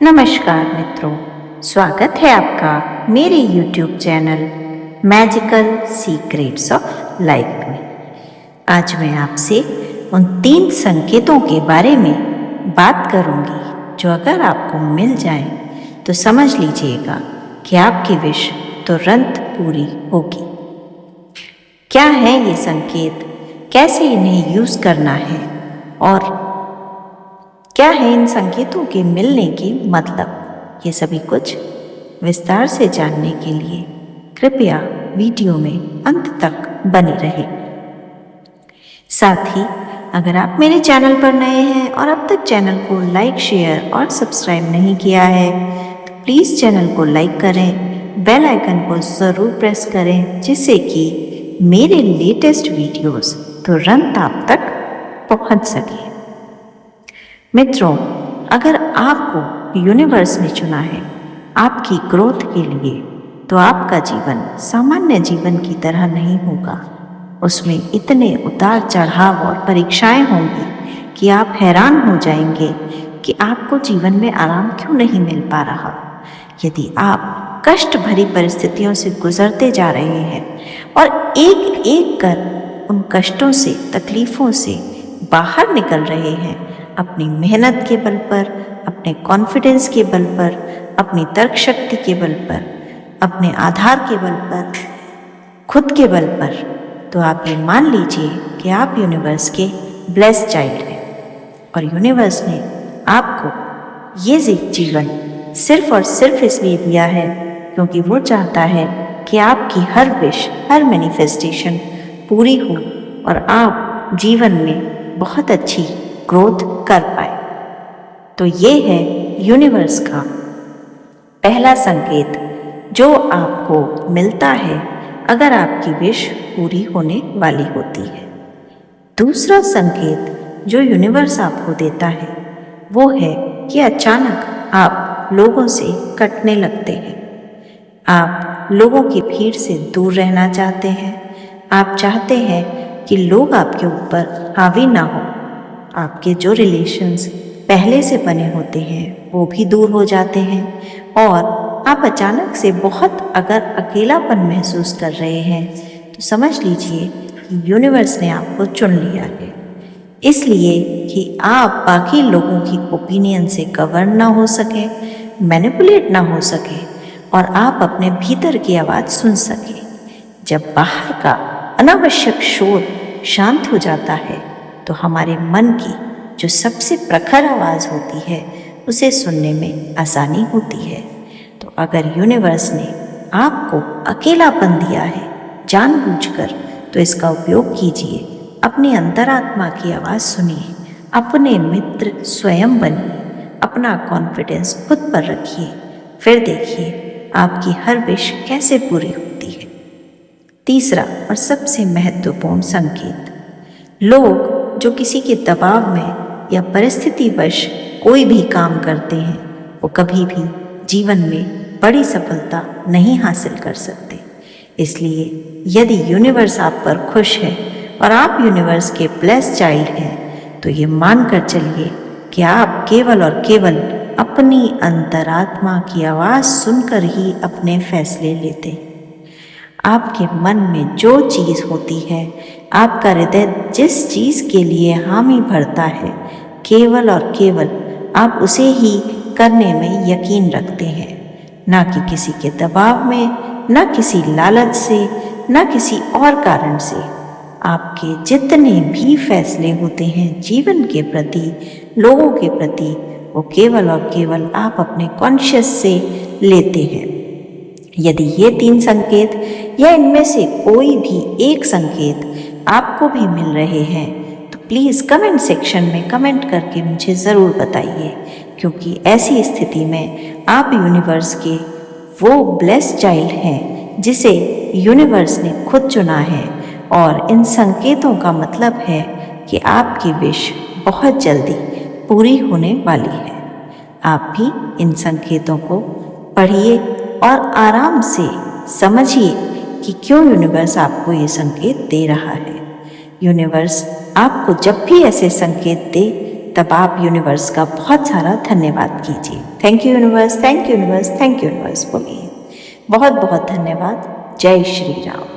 नमस्कार मित्रों, स्वागत है आपका मेरे YouTube channel magical secrets of life में। आज मैं आपसे उन 3 संकेतों के बारे में बात करूंगी जो अगर आपको मिल जाएं तो समझ लीजिएगा कि आपकी विश तुरंत पूरी होगी। क्या है ये संकेत, कैसे इन्हें यूज़ करना है और क्या है इन संकेतों के मिलने की मतलब, ये सभी कुछ विस्तार से जानने के लिए कृपया वीडियो में अंत तक बने रहें। साथ ही अगर आप मेरे चैनल पर नए हैं और अब तक चैनल को लाइक, शेयर और सब्सक्राइब नहीं किया है तो प्लीज़ चैनल को लाइक करें, बेल आइकन को ज़रूर प्रेस करें जिससे कि मेरे लेटेस्ट वीडियोस तुरंत आप तक पहुंच सके। मित्रों, अगर आपको यूनिवर्स ने चुना है आपकी ग्रोथ के लिए तो आपका जीवन सामान्य जीवन की तरह नहीं होगा। उसमें इतने उतार चढ़ाव और परीक्षाएं होंगी कि आप हैरान हो जाएंगे कि आपको जीवन में आराम क्यों नहीं मिल पा रहा। यदि आप कष्ट भरी परिस्थितियों से गुजरते जा रहे हैं और एक एक कर उन कष्टों से, तकलीफ़ों से बाहर निकल रहे हैं, अपनी मेहनत के बल पर, अपने कॉन्फिडेंस के बल पर, अपनी तर्क शक्ति के बल पर, अपने आधार के बल पर, खुद के बल पर, तो आप ये मान लीजिए कि आप यूनिवर्स के ब्लेस्ड चाइल्ड हैं और यूनिवर्स ने आपको ये जीवन सिर्फ और सिर्फ इसलिए दिया है क्योंकि वो चाहता है कि आपकी हर विश, हर मैनिफेस्टेशन पूरी हो और आप जीवन में बहुत अच्छी ग्रोथ कर पाए। तो ये है यूनिवर्स का पहला संकेत जो आपको मिलता है अगर आपकी विश पूरी होने वाली होती है। दूसरा संकेत जो यूनिवर्स आपको देता है वो है कि अचानक आप लोगों से कटने लगते हैं। आप लोगों की भीड़ से दूर रहना चाहते हैं। आप चाहते हैं कि लोग आपके ऊपर हावी ना हो। आपके जो रिलेशंस पहले से बने होते हैं वो भी दूर हो जाते हैं और आप अचानक से बहुत अगर अकेलापन महसूस कर रहे हैं तो समझ लीजिए कि यूनिवर्स ने आपको चुन लिया है, इसलिए कि आप बाकी लोगों की ओपिनियन से गवर्न ना हो सके, मैनिपुलेट ना हो सके और आप अपने भीतर की आवाज़ सुन सके। जब बाहर का अनावश्यक शोर शांत हो जाता है तो हमारे मन की जो सबसे प्रखर आवाज़ होती है उसे सुनने में आसानी होती है। तो अगर यूनिवर्स ने आपको अकेलापन दिया है जानबूझकर तो इसका उपयोग कीजिए, अपनी अंतरात्मा की आवाज़ सुनिए, अपने मित्र स्वयं बनिए, अपना कॉन्फिडेंस खुद पर रखिए, फिर देखिए आपकी हर विश कैसे पूरी होती है। तीसरा और सबसे महत्वपूर्ण संकेत, लोग जो किसी के दबाव में या परिस्थितिवश कोई भी काम करते हैं वो कभी भी जीवन में बड़ी सफलता नहीं हासिल कर सकते। इसलिए यदि यूनिवर्स आप पर खुश है और आप यूनिवर्स के ब्लेस्ड चाइल्ड हैं तो ये मान कर चलिए कि आप केवल और केवल अपनी अंतरात्मा की आवाज़ सुनकर ही अपने फैसले लेते हैं। आपके मन में जो चीज़ होती है, आपका हृदय जिस चीज़ के लिए हामी भरता है, केवल और केवल आप उसे ही करने में यकीन रखते हैं, ना कि किसी के दबाव में, ना किसी लालच से, ना किसी और कारण से। आपके जितने भी फैसले होते हैं जीवन के प्रति, लोगों के प्रति, वो केवल और केवल आप अपने कॉन्शियस से लेते हैं। यदि ये 3 संकेत या इनमें से कोई भी एक संकेत आपको भी मिल रहे हैं तो प्लीज़ कमेंट सेक्शन में कमेंट करके मुझे ज़रूर बताइए, क्योंकि ऐसी स्थिति में आप यूनिवर्स के वो ब्लेस्ड चाइल्ड हैं जिसे यूनिवर्स ने खुद चुना है और इन संकेतों का मतलब है कि आपकी विश बहुत जल्दी पूरी होने वाली है। आप भी इन संकेतों को पढ़िए और आराम से समझिए कि क्यों यूनिवर्स आपको ये संकेत दे रहा है। यूनिवर्स आपको जब भी ऐसे संकेत दे तब आप यूनिवर्स का बहुत सारा धन्यवाद कीजिए। Thank you universe, thank you universe, thank you universe बोलिए। बहुत बहुत धन्यवाद। जय श्री राम।